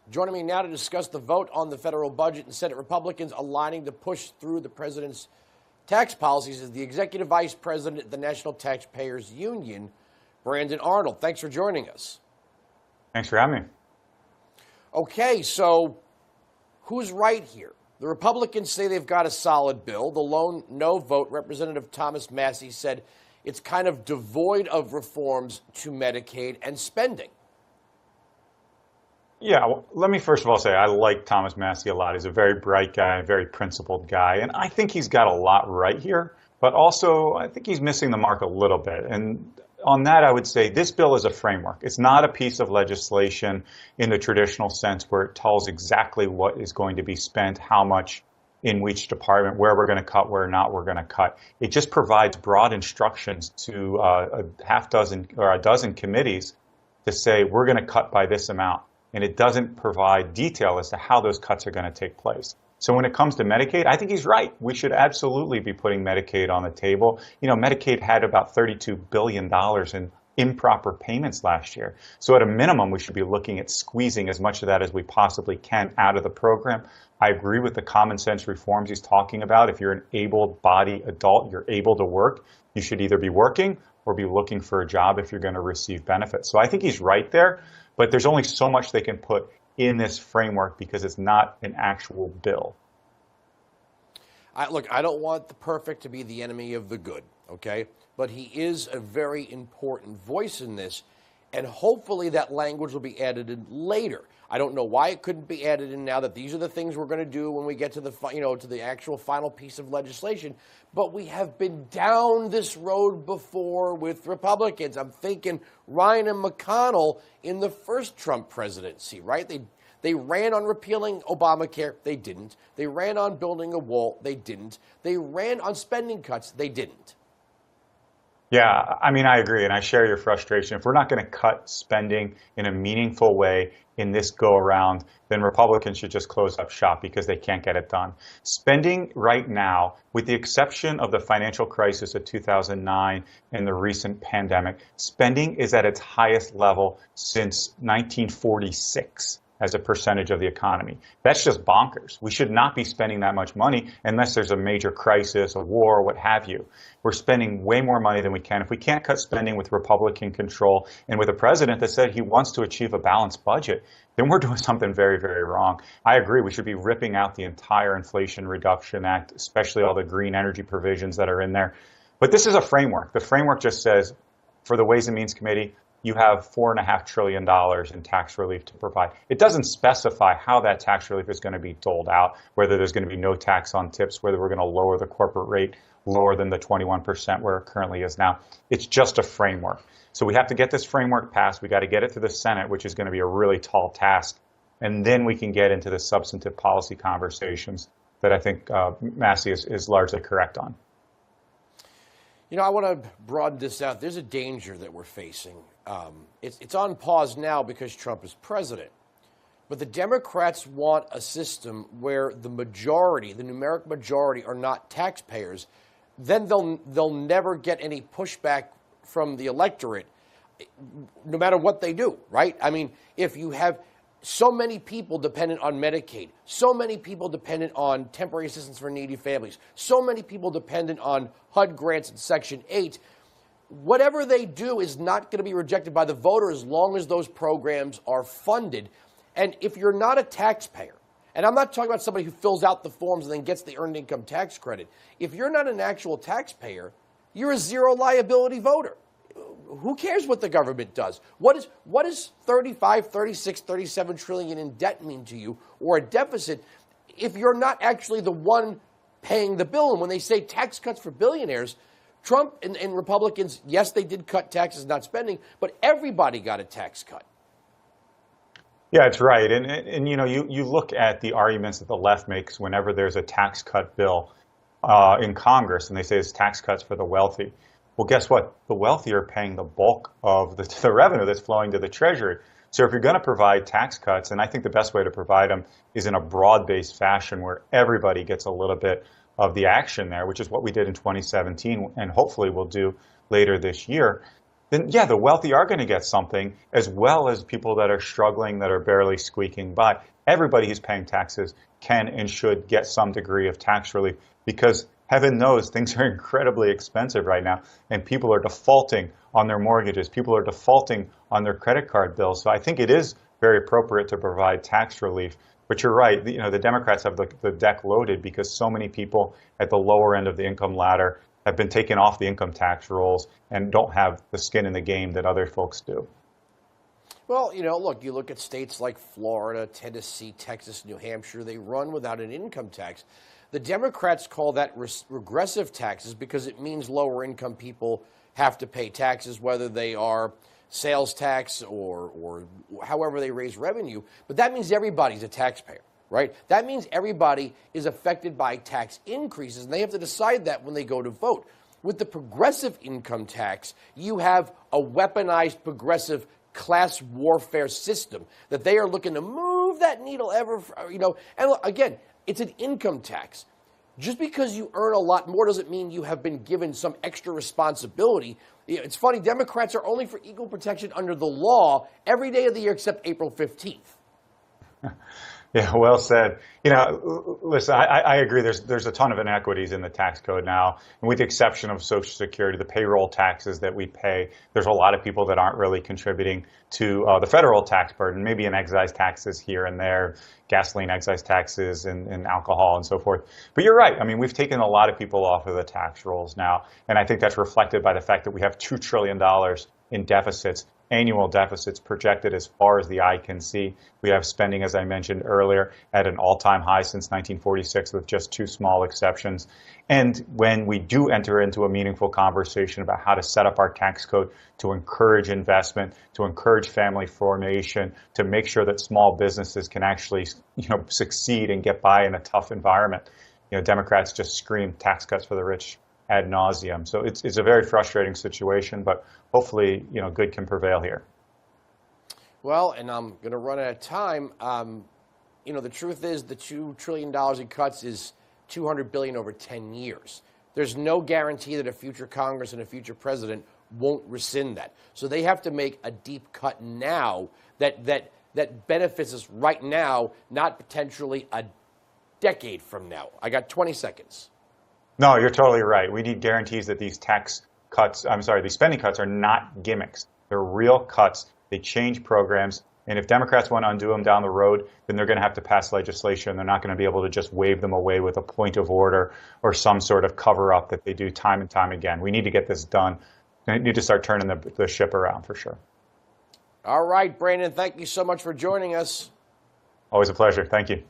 Joining me now to discuss the vote on the federal budget and Senate Republicans aligning to push through the president's tax policies is the Executive Vice President at the National Taxpayers Union, Brandon Arnold. Thanks for joining us. Thanks for having me. Okay, so who's right here? The Republicans say they've got a solid bill. The lone no vote, Representative Thomas Massie, said it's kind of devoid of reforms to Medicaid and spending. Yeah, well, let me first of all say I like Thomas Massie a lot. He's a very bright guy, a very principled guy, and I think he's got a lot right here, but also I think he's missing the mark a little bit. And on that, I would say this bill is a framework. It's not a piece of legislation in the traditional sense where it tells exactly what is going to be spent, how much in which department, where we're going to cut, where not we're going to cut. It just provides broad instructions to a dozen committees to say we're going to cut by this amount. And it doesn't provide detail as to how those cuts are going to take place. So when it comes to Medicaid, I think he's right. We should absolutely be putting Medicaid on the table. You know, Medicaid had about $32 billion in improper payments last year. So at a minimum, we should be looking at squeezing as much of that as we possibly can out of the program. I agree with the common sense reforms he's talking about. If you're an able-bodied adult, you're able to work, you should either be working or be looking for a job if you're going to receive benefits. So I think he's right there. But there's only so much they can put in this framework because it's not an actual bill. Look, I don't want the perfect to be the enemy of the good, okay? But he is a very important voice in this, and hopefully that language will be added in later. I don't know why it couldn't be added in now, that these are the things we're going to do when we get to the, to the actual final piece of legislation. But we have been down this road before with Republicans. I'm thinking Ryan and McConnell in the first Trump presidency, right? They ran on repealing Obamacare. They didn't. They ran on building a wall. They didn't. They ran on spending cuts. They didn't. Yeah, I mean, I agree, and I share your frustration. If we're not going to cut spending in a meaningful way in this go-around, then Republicans should just close up shop because they can't get it done. Spending right now, with the exception of the financial crisis of 2009 and the recent pandemic, spending is at its highest level since 1946. As a percentage of the economy. That's just bonkers. We should not be spending that much money unless there's a major crisis, a war, what have you. We're spending way more money than we can. If we can't cut spending with Republican control and with a president that said he wants to achieve a balanced budget, then we're doing something very, very wrong. I agree. We should be ripping out the entire Inflation Reduction Act, especially all the green energy provisions that are in there. But this is a framework. The framework just says, for the Ways and Means Committee, you have $4.5 trillion in tax relief to provide. It doesn't specify how that tax relief is going to be doled out, whether there's going to be no tax on tips, whether we're going to lower the corporate rate lower than the 21% where it currently is now. It's just a framework. So we have to get this framework passed. We got to get it to the Senate, which is going to be a really tall task. And then we can get into the substantive policy conversations that I think Massie is largely correct on. You know, I want to broaden this out. There's a danger that we're facing. It's on pause now because Trump is president. But the Democrats want a system where the majority, the numeric majority, are not taxpayers. Then they'll never get any pushback from the electorate, no matter what they do, right? I mean, if you have so many people dependent on Medicaid, so many people dependent on temporary assistance for needy families, so many people dependent on HUD grants and Section 8, whatever they do is not going to be rejected by the voter as long as those programs are funded. And if you're not a taxpayer, and I'm not talking about somebody who fills out the forms and then gets the earned income tax credit, if you're not an actual taxpayer, you're a zero liability voter. Who cares what the government does? What is 35, 36, 37 trillion in debt mean to you, or a deficit, if you're not actually the one paying the bill? And when they say tax cuts for billionaires, Trump and Republicans, yes, they did cut taxes, not spending, but everybody got a tax cut. Yeah, that's right. And you know, you look at the arguments that the left makes whenever there's a tax cut bill in Congress, and they say it's tax cuts for the wealthy. Well, guess what? The wealthy are paying the bulk of the revenue that's flowing to the Treasury. So if you're going to provide tax cuts, and I think the best way to provide them is in a broad-based fashion where everybody gets a little bit of the action there, which is what we did in 2017 and hopefully we'll do later this year, then yeah, the wealthy are going to get something, as well as people that are struggling, that are barely squeaking by. Everybody who's paying taxes can and should get some degree of tax relief because heaven knows things are incredibly expensive right now, and people are defaulting on their mortgages. People are defaulting on their credit card bills. So I think it is very appropriate to provide tax relief. But you're right, the Democrats have the deck loaded because so many people at the lower end of the income ladder have been taken off the income tax rolls and don't have the skin in the game that other folks do. Well, look, you look at states like Florida, Tennessee, Texas, New Hampshire, they run without an income tax. The Democrats call that regressive taxes because it means lower income people have to pay taxes, whether they are sales tax or however they raise revenue. But that means everybody's a taxpayer, right? That means everybody is affected by tax increases, and they have to decide that when they go to vote. With the progressive income tax, you have a weaponized progressive class warfare system that they are looking to move that needle ever, and look, again, it's an income tax. Just because you earn a lot more doesn't mean you have been given some extra responsibility. It's funny, Democrats are only for equal protection under the law every day of the year except April 15th. Yeah, well said. Listen, I agree. There's a ton of inequities in the tax code now, and with the exception of Social Security, the payroll taxes that we pay, there's a lot of people that aren't really contributing to the federal tax burden. Maybe in excise taxes here and there, gasoline excise taxes and alcohol and so forth. But you're right. I mean, we've taken a lot of people off of the tax rolls now, and I think that's reflected by the fact that we have $2 trillion in deficits. Annual deficits projected as far as the eye can see. We have spending, as I mentioned earlier, at an all-time high since 1946 with just two small exceptions. And when we do enter into a meaningful conversation about how to set up our tax code to encourage investment, to encourage family formation, to make sure that small businesses can actually, succeed and get by in a tough environment, Democrats just scream tax cuts for the rich ad nauseum. So it's a very frustrating situation, but hopefully, good can prevail here. Well, and I'm going to run out of time. The truth is the $2 trillion in cuts is $200 billion over 10 years. There's no guarantee that a future Congress and a future president won't rescind that. So they have to make a deep cut now that benefits us right now, not potentially a decade from now. I got 20 seconds. No, you're totally right. We need guarantees that these these spending cuts are not gimmicks. They're real cuts. They change programs. And if Democrats want to undo them down the road, then they're going to have to pass legislation. They're not going to be able to just wave them away with a point of order or some sort of cover-up that they do time and time again. We need to get this done. We need to start turning the ship around for sure. All right, Brandon, thank you so much for joining us. Always a pleasure. Thank you.